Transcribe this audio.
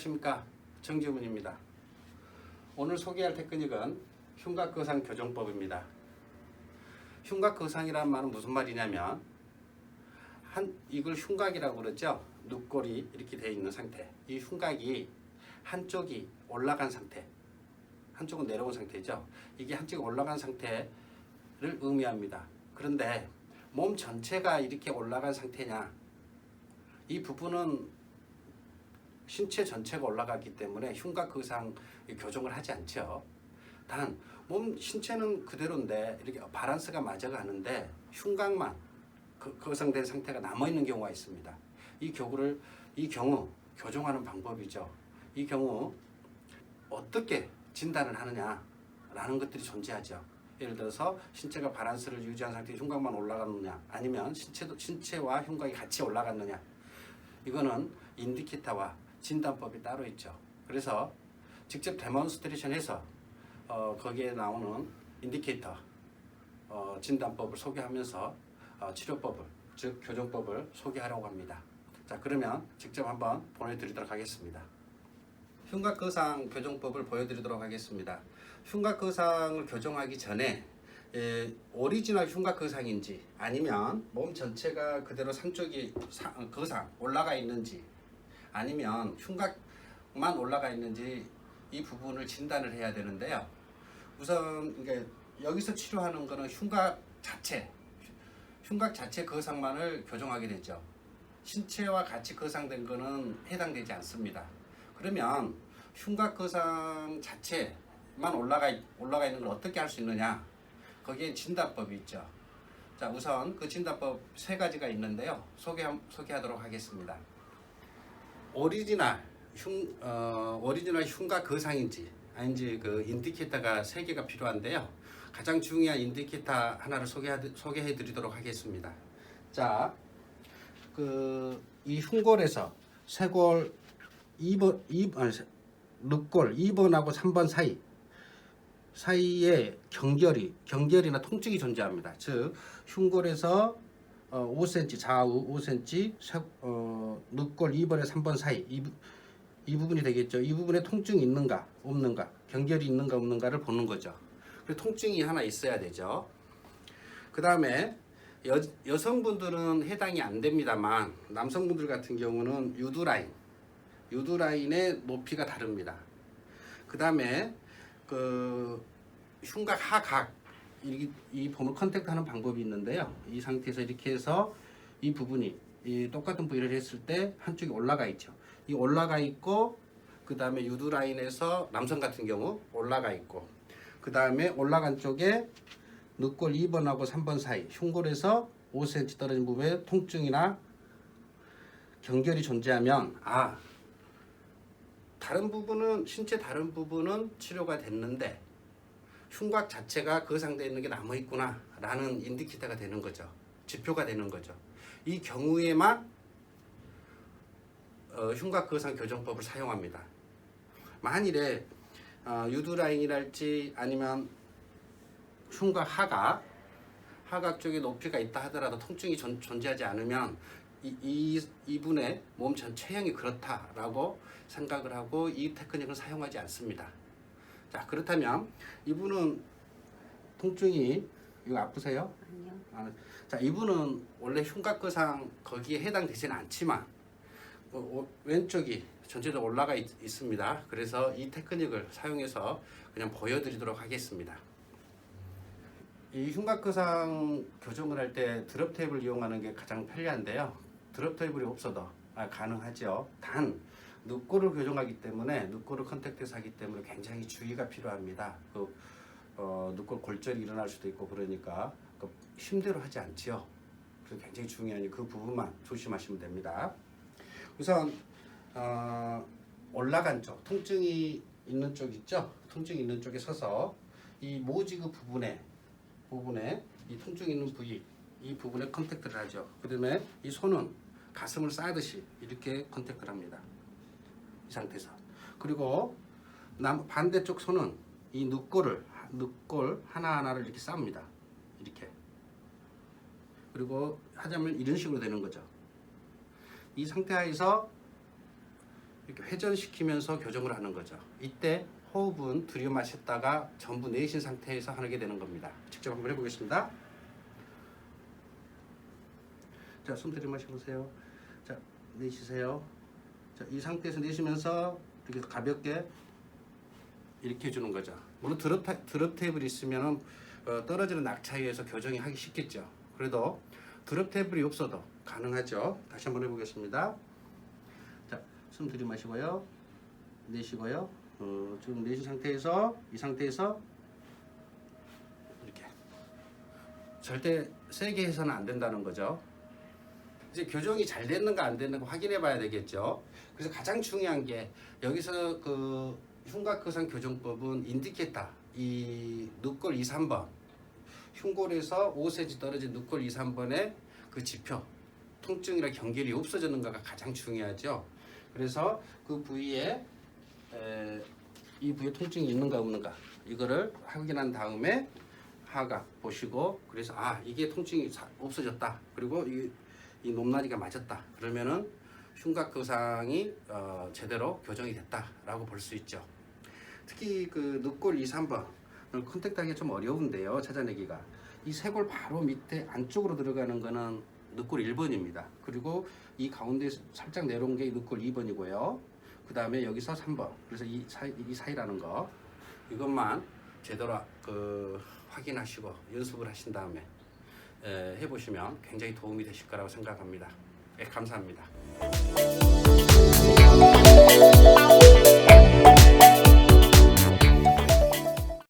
안녕하십니까, 정지문입니다. 오늘 소개할 테크닉은 흉곽거상 교정법입니다. 흉곽거상이란 말은 무슨 말이냐면 이걸 흉곽이라고 그러죠. 눕골이 이렇게 되어 있는 상태, 이 흉곽이 한쪽이 올라간 상태, 한쪽은 내려온 상태죠. 이게 한쪽이 올라간 상태를 의미합니다. 그런데 몸 전체가 이렇게 올라간 상태냐, 이 부분은 신체 전체가 올라가기 때문에 흉곽거상 교정을 하지 않죠. 단 몸 신체는 그대로인데 이렇게 밸런스가 맞아가는데 흉곽만 거상된 상태가 남아있는 경우가 있습니다. 이 경우 교정하는 방법이죠. 이 경우 어떻게 진단을 하느냐라는 것들이 존재하죠. 예를 들어서 신체가 밸런스를 유지한 상태에 흉곽만 올라가느냐, 아니면 신체와 흉곽이 같이 올라갔느냐, 이거는 인디케이터와 진단법이 따로 있죠. 그래서 직접 데몬스트레이션해서 거기에 나오는 인디케이터 진단법을 소개하면서 치료법을, 즉 교정법을 소개하려고 합니다. 자, 그러면 직접 한번 보여드리도록 하겠습니다. 흉곽거상 교정법을 보여드리도록 하겠습니다. 흉곽거상을 교정하기 전에 오리지널 흉곽거상인지 아니면 몸 전체가 그대로 상쪽이 거상 올라가 있는지 아니면 흉곽만 올라가 있는지 이 부분을 진단을 해야 되는데요. 우선 이게 여기서 치료하는 거는 흉곽 자체 거상만을 교정하게 되죠. 신체와 같이 거상된 거는 해당되지 않습니다. 그러면 흉곽거상 자체만 올라가 있는 걸 어떻게 할 수 있느냐? 거기에 진단법이 있죠. 자, 우선 그 진단법 3가지가 있는데요. 소개하도록 하겠습니다. 오리지널 흉곽거상인지 아닌지 그 인디케이터가 3개가 필요한데요. 가장 중요한 인디케이터 하나를 소개해 드리도록 하겠습니다. 자, 이 흉골에서 쇄골 2번, 늑골 2번하고 3번 사이에 경결이나 통증이 존재합니다. 즉 흉골에서 5cm, 좌우 5cm, 늑골 2번에 3번 사이, 이 부분이 되겠죠. 이 부분에 통증이 있는가 없는가, 경결이 있는가 없는가를 보는 거죠. 그리고 통증이 하나 있어야 되죠. 그 다음에 여성분들은 해당이 안 됩니다만 남성분들 같은 경우는 유두라인의 높이가 다릅니다. 그 다음에 그 흉곽 하각, 이 부분을 컨택트 하는 방법이 있는데요. 이 상태에서 이렇게 해서 이 부분이 이 똑같은 부위를 했을 때 한쪽이 올라가 있죠. 이 올라가 있고, 그 다음에 유두라인에서 남성 같은 경우 올라가 있고, 그 다음에 올라간 쪽에 늑골 2번하고 3번 사이 흉골에서 5cm 떨어진 부분에 통증이나 경결이 존재하면 신체 다른 부분은 치료가 됐는데 흉곽 자체가 거상되어 있는 게 남아있구나 라는 인디케이터가 되는 거죠. 지표가 되는 거죠. 이 경우에만 흉곽거상 교정법을 사용합니다. 만일에 유두라인이랄지 아니면 흉곽 하각 쪽에 높이가 있다 하더라도 통증이 존재하지 않으면 이분의 몸 전 체형이 그렇다라고 생각을 하고 이 테크닉을 사용하지 않습니다. 자, 그렇다면 이분은 통증이, 이거 아프세요? 아니요. 자, 이분은 원래 흉곽거상 거기에 해당되지는 않지만 왼쪽이 전체적으로 올라가 있습니다. 그래서 이 테크닉을 사용해서 그냥 보여드리도록 하겠습니다. 이 흉곽거상 교정을 할 때 드롭 테이프를 이용하는 게 가장 편리한데요. 드롭 테이프가 없어도 가능하죠. 단 늑골을 교정하기 때문에, 늑골을 컨택트해서 하기 때문에 굉장히 주의가 필요합니다. 늑골 골절이 일어날 수도 있고 그러니까 힘대로 하지 않지요. 그래서 굉장히 중요하니 그 부분만 조심하시면 됩니다. 우선 올라간 쪽, 통증이 있는 쪽 있죠? 통증이 있는 쪽에 서서 이 모지그 부분에 이 통증 있는 부위, 이 부분에 컨택트를 하죠. 그 다음에 이 손은 가슴을 싸듯이 이렇게 컨택트를 합니다. 이 상태에서. 그리고 반대쪽 손은 이 늑골 하나하나를 이렇게 쌉니다. 이렇게. 그리고 하자면 이런 식으로 되는 거죠. 이 상태 하에서 이렇게 회전시키면서 교정을 하는 거죠. 이때 호흡은 들여 마셨다가 전부 내쉰 상태에서 하게 되는 겁니다. 직접 한번 해보겠습니다. 자, 숨 들여 마셔보세요. 자, 내쉬세요. 자, 이 상태에서 내쉬면서 이렇게 가볍게 이렇게 해주는 거죠. 물론 드롭 테이블이 있으면 떨어지는 낙차에 의해서 교정이 하기 쉽겠죠. 그래도 드롭 테이블이 없어도 가능하죠. 다시 한번 해보겠습니다. 자, 숨 들이마시고요. 내쉬고요. 지금 내쉬는 상태에서 이 상태에서 이렇게 절대 세게 해서는 안 된다는 거죠. 이제 교정이 잘 됐는가 안 됐는가 확인해 봐야 되겠죠. 그래서 가장 중요한 게 여기서 그 흉곽거상 교정법은 인디케이터 이 늑골 2, 3번 흉골에서 5cm 떨어진 늑골 2, 3번의 그 지표 통증이나 경결이 없어졌는가가 가장 중요하죠. 그래서 그 부위에 이 부위에 통증이 있는가 없는가 이거를 확인한 다음에 하각 보시고 그래서 이게 통증이 없어졌다. 그리고 이 높낮이가 맞았다. 그러면은 흉곽거상이 제대로 교정이 됐다라고 볼 수 있죠. 특히 그 늑골 2, 3번을 컨택하기가 좀 어려운데요. 찾아내기가. 이 쇄골 바로 밑에 안쪽으로 들어가는 거는 늑골 1번입니다. 그리고 이 가운데 살짝 내려온 게 늑골 2번이고요. 그 다음에 여기서 3번. 그래서 이 사이라는 거. 이것만 제대로 확인하시고 연습을 하신 다음에 해보시면 굉장히 도움이 되실 거라고 생각합니다. 감사합니다.